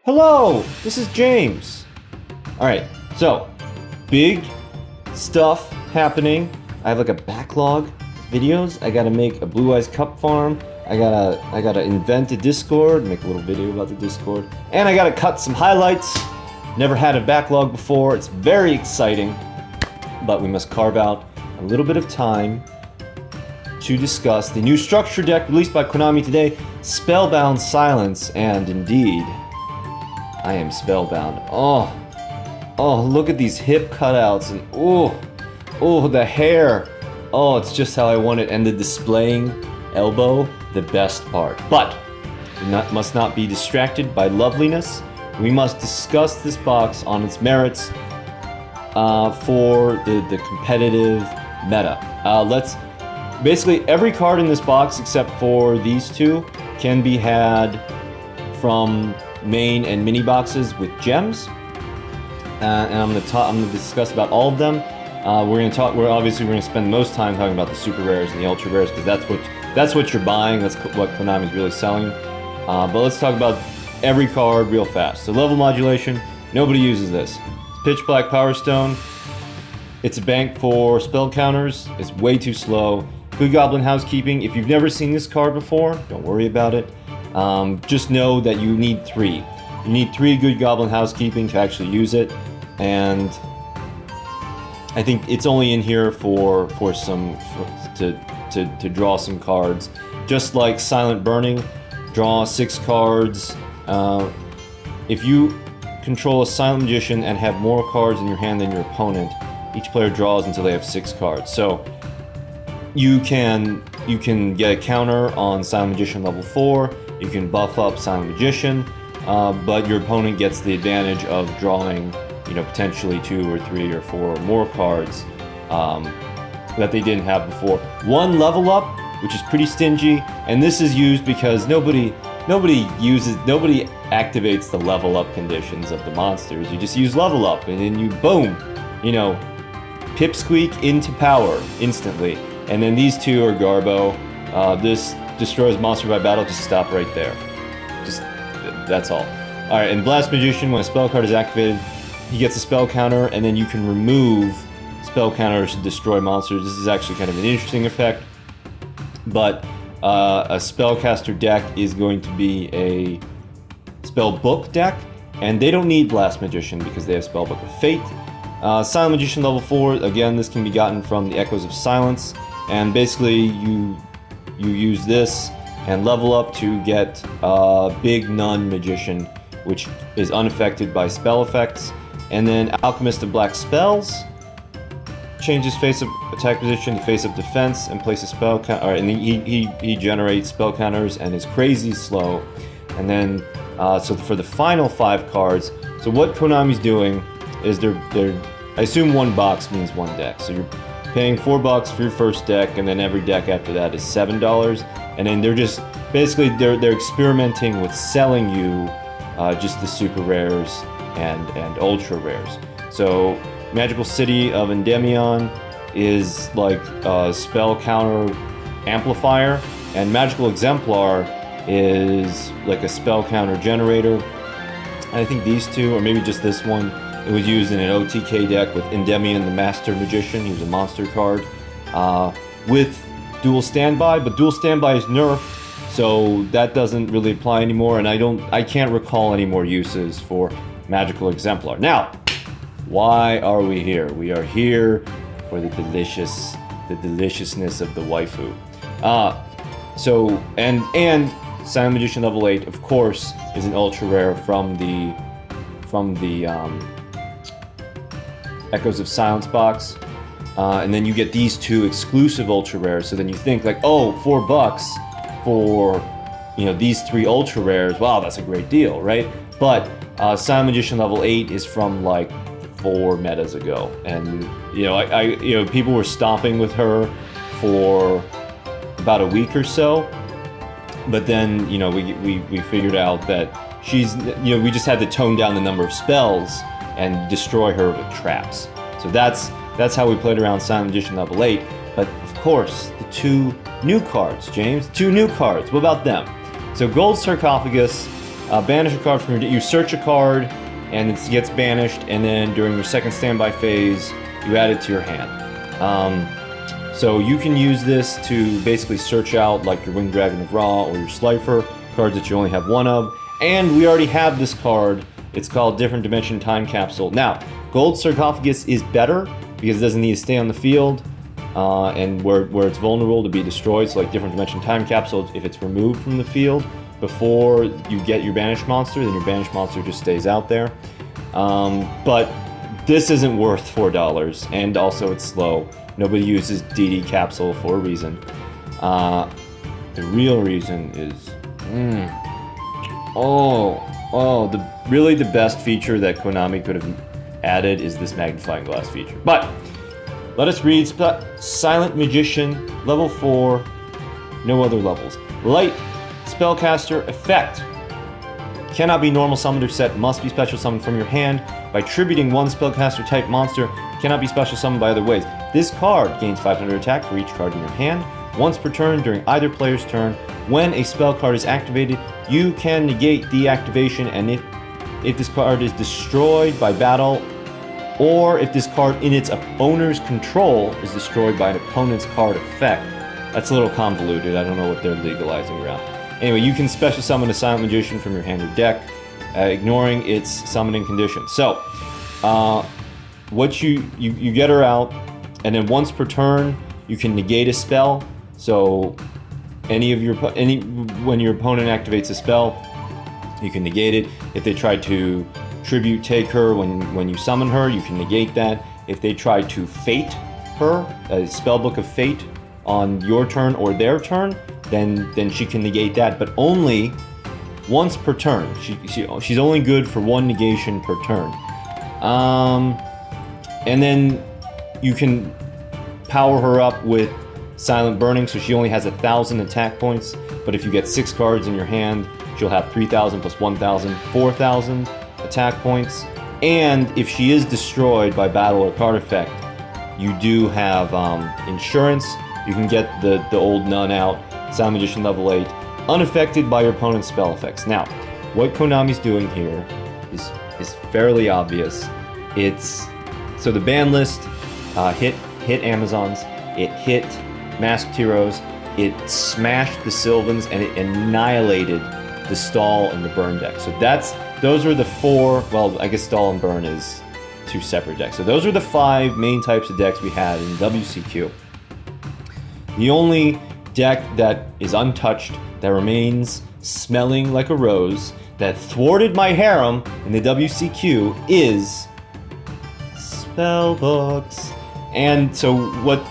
Hello, this is James. Alright, so, big stuff happening. I have like a backlog of videos. I gotta make a Blue Eyes Cup farm. I gotta invent a Discord, make a little video about the Discord. And I gotta cut some highlights. Never had a backlog before. It's very exciting. But we must carve out a little bit of time to discuss the new structure deck released by Konami today, Spellbound Silence, and indeed, I am spellbound. Oh, look at these hip cutouts, and oh, the hair. Oh, it's just how I want it, and the displaying elbow, the best part. But we must not be distracted by loveliness. We must discuss this box on its merits for the competitive meta. Basically, every card in this box, except for these two, can be had from main and mini boxes with gems. And I'm gonna discuss about all of them. We're obviously gonna spend most time talking about the super rares and the ultra rares because that's what you're buying. That's what Konami's really selling. But let's talk about every card real fast. So level modulation, nobody uses this. Pitch Black Power Stone. It's a bank for spell counters. It's way too slow. Good Goblin Housekeeping. If you've never seen this card before, don't worry about it. Just know that you need 3. You need 3 Good Goblin Housekeeping to actually use it, and I think it's only in here to draw some cards. Just like Silent Burning, draw 6 cards. If you control a Silent Magician and have more cards in your hand than your opponent, each player draws until they have 6 cards. So you can get a counter on Silent Magician level 4. You can buff up Silent Magician, but your opponent gets the advantage of drawing, potentially 2 or 3 or 4 or more cards that they didn't have before. 1 level up, which is pretty stingy, and this is used because nobody activates the level up conditions of the monsters. You just use level up, and then you boom, pipsqueak into power instantly. And then these two are Garbo. This destroys monster by battle. Just stop right there. That's all. Alright, and Blast Magician, when a spell card is activated, he gets a spell counter, and then you can remove spell counters to destroy monsters. This is actually kind of an interesting effect. But a spellcaster deck is going to be a spell book deck, and they don't need Blast Magician because they have Spellbook of Fate. Silent Magician level 4, again, this can be gotten from the Echoes of Silence, and basically you use this and level up to get Big Nun Magician, which is unaffected by spell effects. And then Alchemist of Black Spells changes face of attack position to face of defense and places spell counter. And he generates spell counters and is crazy slow. And then so for the final 5 cards, so what Konami's doing is they're I assume 1 box means 1 deck. So you're paying $4 for your first deck, and then every deck after that is $7. And then they're just basically they're experimenting with selling you just the super rares and ultra rares. So Magical City of Endymion is like a spell counter amplifier, and Magical Exemplar is like a spell counter generator. And I think these two, or maybe just this one, it was used in an OTK deck with Endymion the Master Magician. He was a monster card with Duel Standby, but Duel Standby is nerfed, so that doesn't really apply anymore, and I can't recall any more uses for Magical Exemplar. Now, why are we here? We are here for the deliciousness of the waifu. So Silent Magician level 8, of course, is an ultra rare from the Echoes of Silence box, and then you get these 2 exclusive ultra rares. So then you think like, oh, $4 for these 3 ultra rares. Wow, that's a great deal, right? But Silent Magician level 8 is from like 4 metas ago, and people were stopping with her for about a week or so. But then we figured out that she's we just had to tone down the number of spells and destroy her with traps. So that's how we played around Silent Magician level 8. But of course, the 2 new cards, James. 2 new cards. What about them? So Gold Sarcophagus Banish a card from your... You search a card, and it gets banished, and then during your second standby phase, you add it to your hand. So you can use this to basically search out like your Winged Dragon of Ra or your Slifer, cards that you only have one of. And we already have this card. It's called Different Dimension Time Capsule. Now, Gold Sarcophagus is better because it doesn't need to stay on the field and where it's vulnerable to be destroyed. So like Different Dimension Time Capsule, if it's removed from the field before you get your banished monster, then your banished monster just stays out there. But this isn't worth $4, and also it's slow. Nobody uses DD Capsule for a reason. The real reason is... really the best feature that Konami could have added is this magnifying glass feature. But let us read Silent Magician, level 4, no other levels. Light Spellcaster Effect. Cannot be normal summoned or set, must be special summoned from your hand. By tributing one spellcaster type monster, cannot be special summoned by other ways. This card gains 500 attack for each card in your hand. Once per turn during either player's turn, when a spell card is activated, you can negate the activation, and if this card is destroyed by battle, or if this card in its owner's control is destroyed by an opponent's card effect. That's a little convoluted, I don't know what they're legalizing around. Anyway, you can special summon a Silent Magician from your hand or deck, ignoring its summoning condition. So, what you get her out, and then once per turn, you can negate a spell. So, when your opponent activates a spell, you can negate it. If they try to tribute take her when you summon her, you can negate that. If they try to fate her, a spellbook of fate, on your turn or their turn, then she can negate that, but only once per turn. She's only good for one negation per turn. And then you can power her up with Silent Burning, so she only has 1,000 attack points, but if you get 6 cards in your hand, she'll have 3,000 plus 1,000, 4,000 attack points. And if she is destroyed by battle or card effect, you do have insurance. You can get the old nun out, Silent Magician level 8, unaffected by your opponent's spell effects. Now, what Konami's doing here is fairly obvious. So the ban list hit Amazons, it hit Masked Heroes, it smashed the Sylvans, and it annihilated the Stall and the Burn deck. So those are the 4. Well, I guess Stall and Burn is 2 separate decks. So those are the 5 main types of decks we had in WCQ. The only deck that is untouched, that remains smelling like a rose, that thwarted my harem in the WCQ is Spellbooks. And so what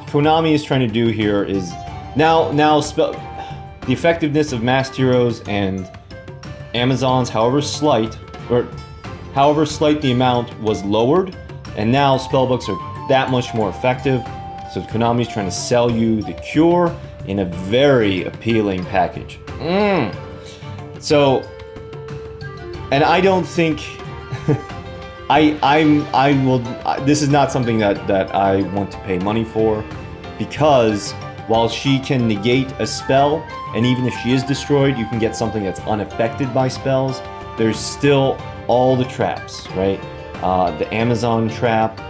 Konami is trying to do here is now the effectiveness of Masked Heroes and Amazons, however slight the amount, was lowered, and now Spellbooks are that much more effective. So Konami's trying to sell you the cure in a very appealing package. So, and I don't think this is not something that I want to pay money for, because while she can negate a spell, and even if she is destroyed, you can get something that's unaffected by spells, there's still all the traps, right? The Amazon trap,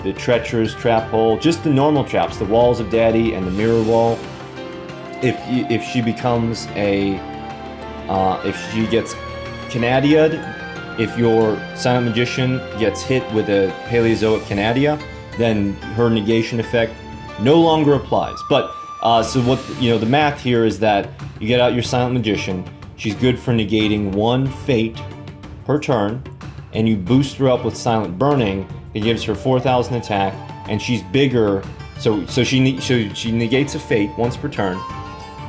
the Treacherous trap hole, just the normal traps, the Walls of Daddy and the Mirror Wall. If she becomes if she gets Canadia'd, if your Silent Magician gets hit with a Paleozoic Canadia, then her negation effect no longer applies. But so what the math here is that you get out your Silent Magician, she's good for negating 1 fate per turn, and you boost her up with Silent Burning. It gives her 4,000 attack, and she's bigger. So she negates a fate once per turn,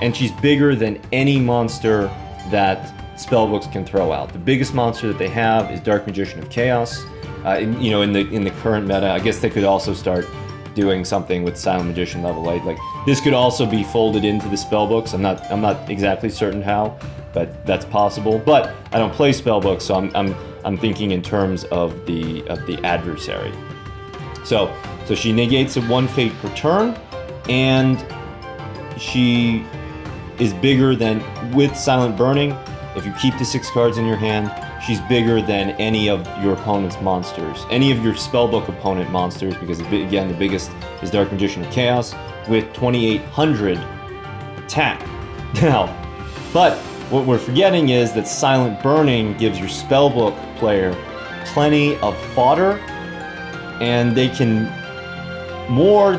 and she's bigger than any monster that Spellbooks can throw out. The biggest monster that they have is Dark Magician of Chaos. In the current meta, I guess they could also start doing something with Silent Magician level 8. Like this could also be folded into the Spellbooks. I'm not exactly certain how, but that's possible. But I don't play Spellbooks, so I'm thinking in terms of the adversary. So she negates 1 fate per turn, and she is bigger than, with Silent Burning, if you keep the 6 cards in your hand, she's bigger than any of your opponent's monsters, any of your spellbook opponent monsters, because again, the biggest is Dark Magician of Chaos with 2,800 attack. Now, but what we're forgetting is that Silent Burning gives your spellbook player plenty of fodder, and they can more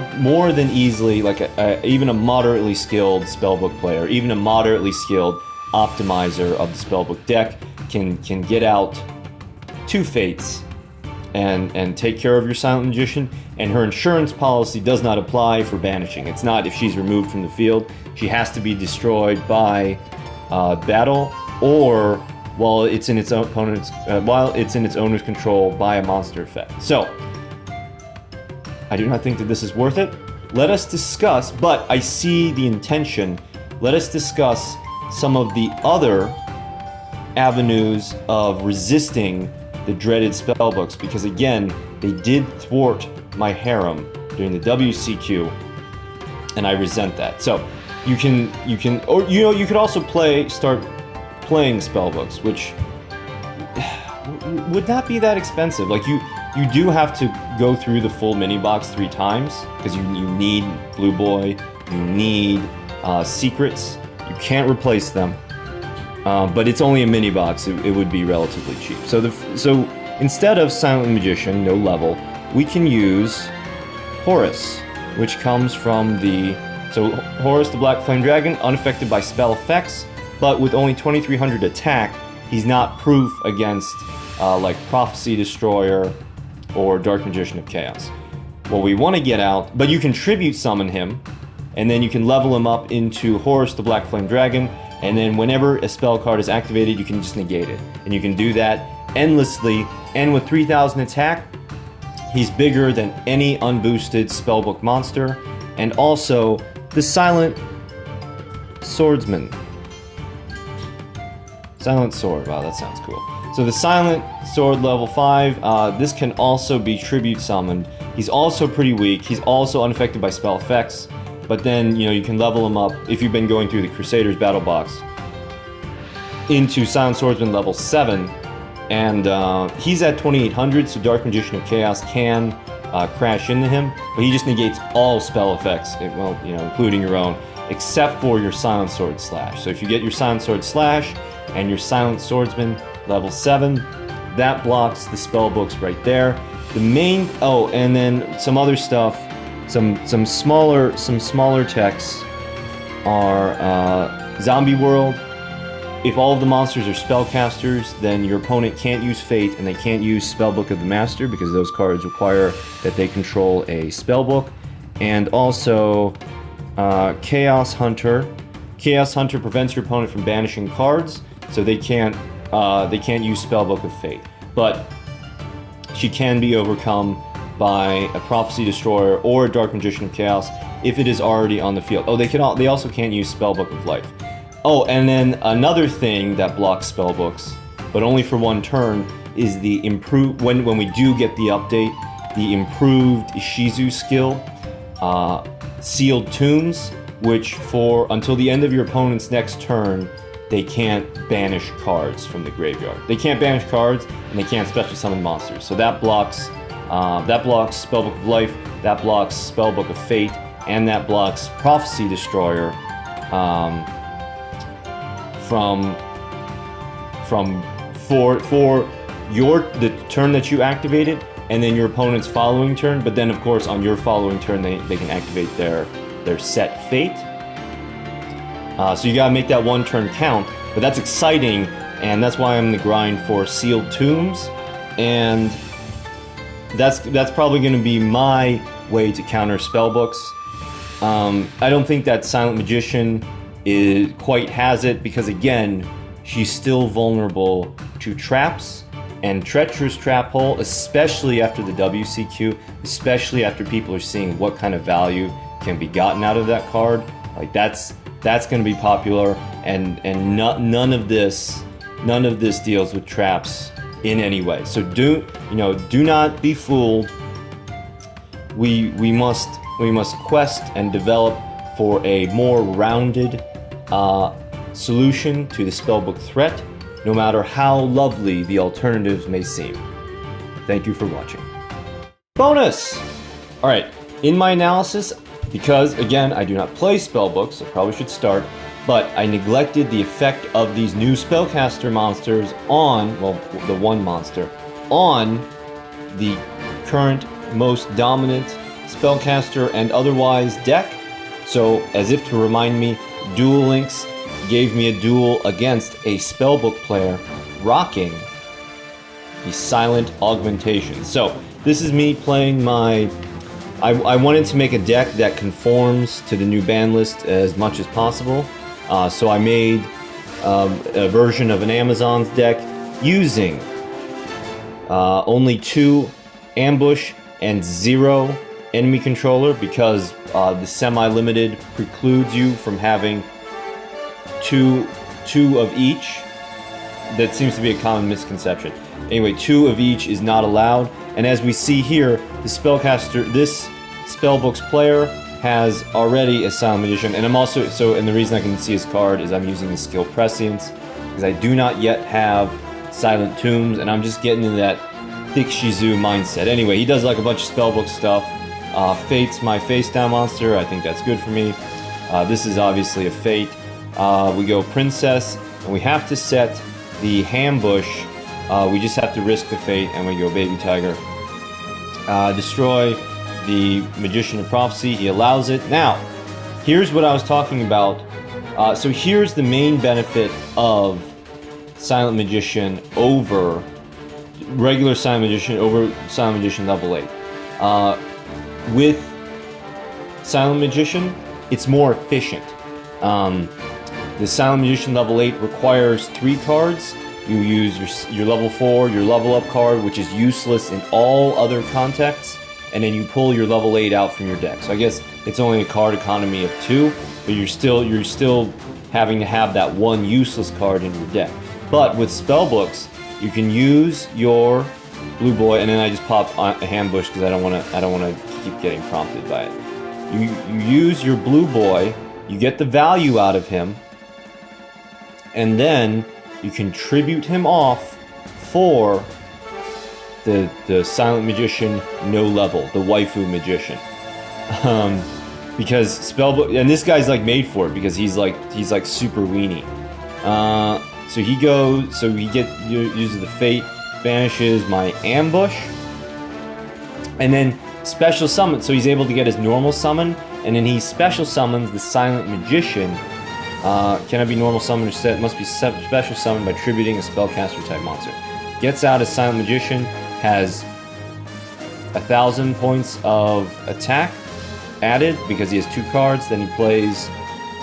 than easily, like even a moderately skilled spellbook player, even a moderately skilled optimizer of the spellbook deck can get out 2 fates and take care of your Silent Magician, and her insurance policy does not apply for banishing. It's not if she's removed from the field. She has to be destroyed by battle, or while it's in its opponent's owner's control by a monster effect. So I do not think that this is worth it. Let us discuss, but I see the intention. Let us discuss some of the other avenues of resisting the dreaded spellbooks, because again, they did thwart my harem during the WCQ, and I resent that. So you can, or you could also start playing spellbooks, which would not be that expensive. Like you do have to go through the full mini box 3 times, because you need Blue Boy, you need secrets. You can't replace them, but it's only a mini box. It would be relatively cheap. So instead of Silent Magician, no level, we can use Horus, which comes from Horus the Black Flame Dragon, unaffected by spell effects, but with only 2,300 attack, he's not proof against like Prophecy Destroyer or Dark Magician of Chaos. Well, we want to get out, but you can tribute summon him, and then you can level him up into Horus the Black Flame Dragon, and then whenever a spell card is activated, you can just negate it. And you can do that endlessly, and with 3,000 attack, he's bigger than any unboosted spellbook monster, and also the Silent Swordsman. Silent Sword, wow, that sounds cool. So the Silent Sword level 5, this can also be tribute summoned. He's also pretty weak, he's also unaffected by spell effects, but then, you can level him up, if you've been going through the Crusaders battle box, into Silent Swordsman level 7, and he's at 2,800, so Dark Magician of Chaos can crash into him, but he just negates all spell effects, including your own, except for your Silent Sword Slash. So if you get your Silent Sword Slash and your Silent Swordsman level 7, that blocks the spell books right there. The main, and then some other stuff, some smaller techs are Zombie World. If all of the monsters are spellcasters, then your opponent can't use Fate and they can't use Spellbook of the Master, because those cards require that they control a spellbook. And also Chaos Hunter. Chaos Hunter prevents your opponent from banishing cards, so they can't use Spellbook of Fate. But she can be overcome by a Prophecy Destroyer or a Dark Magician of Chaos if it is already on the field. They also can't use Spellbook of Life. And then another thing that blocks spellbooks, but only for 1 turn, is the when we do get the update, the improved Ishizu skill, Sealed Tombs, which until the end of your opponent's next turn, they can't banish cards from the graveyard. They can't banish cards, and they can't special summon monsters. So that blocks Spellbook of Life, that blocks Spellbook of Fate, and that blocks Prophecy Destroyer for the turn that you activated, and then your opponent's following turn. But then, of course, on your following turn, they can activate their set fate. So you gotta make that 1 turn count. But that's exciting, and that's why I'm in the grind for Sealed Tombs, and that's probably gonna be my way to counter spellbooks. I don't think that Silent Magician quite has it, because again, she's still vulnerable to traps and Treacherous Trap Hole, especially after the WCQ, especially after people are seeing what kind of value can be gotten out of that card. Like that's going to be popular, and none of this deals with traps in any way. So do not be fooled. We must quest and develop for a more rounded solution to the spellbook threat, no matter how lovely the alternatives may seem. Thank you for watching. Bonus! Alright, in my analysis, because again, I do not play spellbooks, so probably should start, but I neglected the effect of these new spellcaster monsters on, well, the one monster, on the current most dominant spellcaster and otherwise deck. So, as if to remind me, Duel Links gave me a duel against a spellbook player rocking the Silent Augmentation. So, this is me playing my... I wanted to make a deck that conforms to the new ban list as much as possible. So I made a version of an Amazon's deck using only 2 ambush and 0 enemy controller, because the semi-limited precludes you from having two of each. That seems to be a common misconception. Anyway, 2 of each is not allowed, and as we see here, the spellcaster, this spellbook's player has already a Silent Magician, and I'm also, and the reason I can see his card is I'm using the skill Prescience, because I do not yet have Silent Tombs, and I'm just getting into that thick Shizu mindset. Anyway, he does like a bunch of spellbook stuff. Fate's my face down monster, I think that's good for me. This is obviously a Fate. We go Princess, and we have to set the Hambush. We just have to risk the Fate, and we go Baby Tiger. Destroy the Magician of Prophecy. He allows it. Now, here's what I was talking about. So here's the main benefit of Silent Magician over regular Silent Magician over Silent Magician level 8. With Silent Magician, it's more efficient. The Silent Magician level 8 requires 3 cards. You use your level 4, your level up card, which is useless in all other contexts, and then you pull your level 8 out from your deck. So I guess it's only a card economy of 2, but you're still having to have that one useless card in your deck. But with spellbooks, you can use your blue boy, and then I just pop a Hambush because I don't want to keep getting prompted by it. You use your blue boy, you get the value out of him, and then you can tribute him off for the Silent Magician no level, the Waifu Magician. Because spellbook, and this guy's like made for it because he's like super weenie. So he goes, uses the Fate, banishes my Ambush, and then special summon. So he's able to get his normal summon, and then he special summons the Silent Magician. Cannot be normal summoned or set, must be special summoned by tributing a spellcaster type monster. Gets out as Silent Magician, has 1,000 points of attack added because he has 2 cards. Then he plays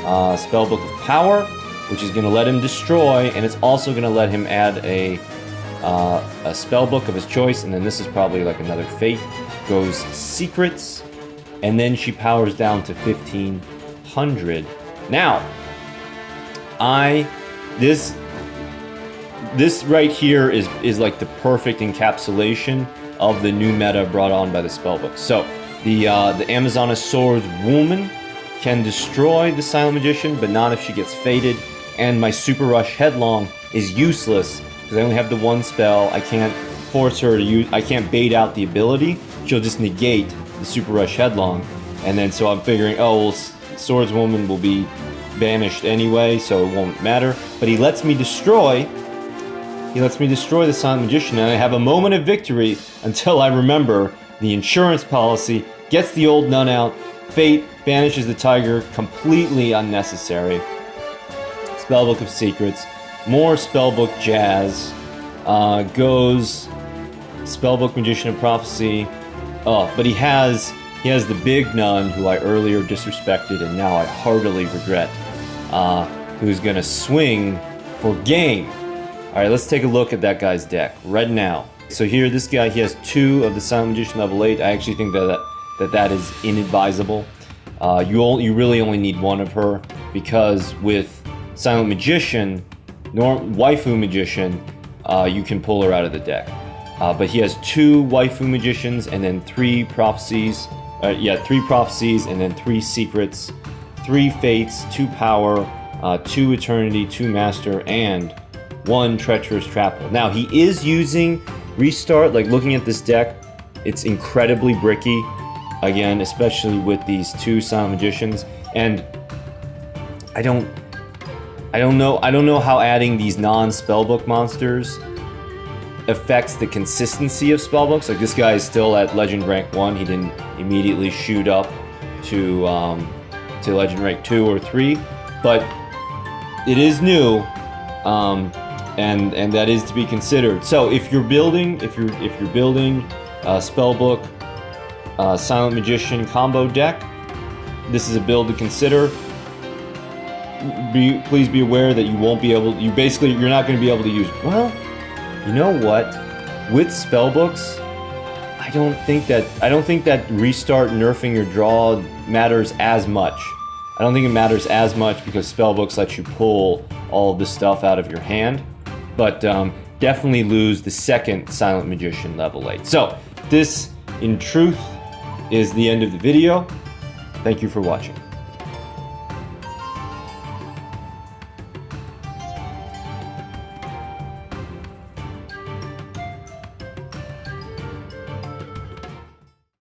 Spellbook of Power, which is going to let him destroy, and it's also going to let him add a spellbook of his choice. And then this is probably like another Fate. Goes Secrets, and then she powers down to 1,500. Now, this right here is like the perfect encapsulation of the new meta brought on by the spellbook. So the Amazoness Swords Woman can destroy the Silent Magician, but not if she gets fated. And my Super Rush Headlong is useless because I only have the 1 spell. I can't force her to use. I can't bait out the ability. She'll just negate the Super Rush Headlong, and then so I'm figuring, oh well, Swords Woman will be banished anyway, so it won't matter. But he lets me destroy the Silent Magician, and I have a moment of victory until I remember the insurance policy, gets the old nun out, Fate banishes the tiger, completely unnecessary. Spellbook of Secrets, more Spellbook Jazz, goes Spellbook Magician of Prophecy. Oh, but he has the big nun who I earlier disrespected and now I heartily regret, who's gonna swing for game. Alright, let's take a look at that guy's deck right now. So here, this guy, he has 2 of the Silent Magician level 8. I actually think that is inadvisable. You really only need 1 of her, because with Silent Magician, Waifu Magician, you can pull her out of the deck. But he has 2 Waifu Magicians, and then 3 Prophecies. 3 Prophecies, and then 3 Secrets, 3 Fates, 2 Power, 2 Eternity, 2 Master, and 1 Treacherous Trapple. Now, he is using Restart. Like, looking at this deck, it's incredibly bricky, again, especially with these 2 Silent Magicians. And I don't know how adding these non-spellbook monsters affects the consistency of spellbooks. Like, this guy is still at Legend Rank 1. He didn't immediately shoot up to Legend Rank 2 or 3, but it is new, and that is to be considered. So if you're building a spellbook Silent Magician combo deck, this is a build to consider. Please be aware that you won't be able. You're not going to be able to use. Well, you know what? With spellbooks, I don't think that Restart nerfing your draw matters as much. I don't think it matters as much because spellbooks let you pull all of the stuff out of your hand, but definitely lose the second Silent Magician level 8. So this, in truth, is the end of the video. Thank you for watching.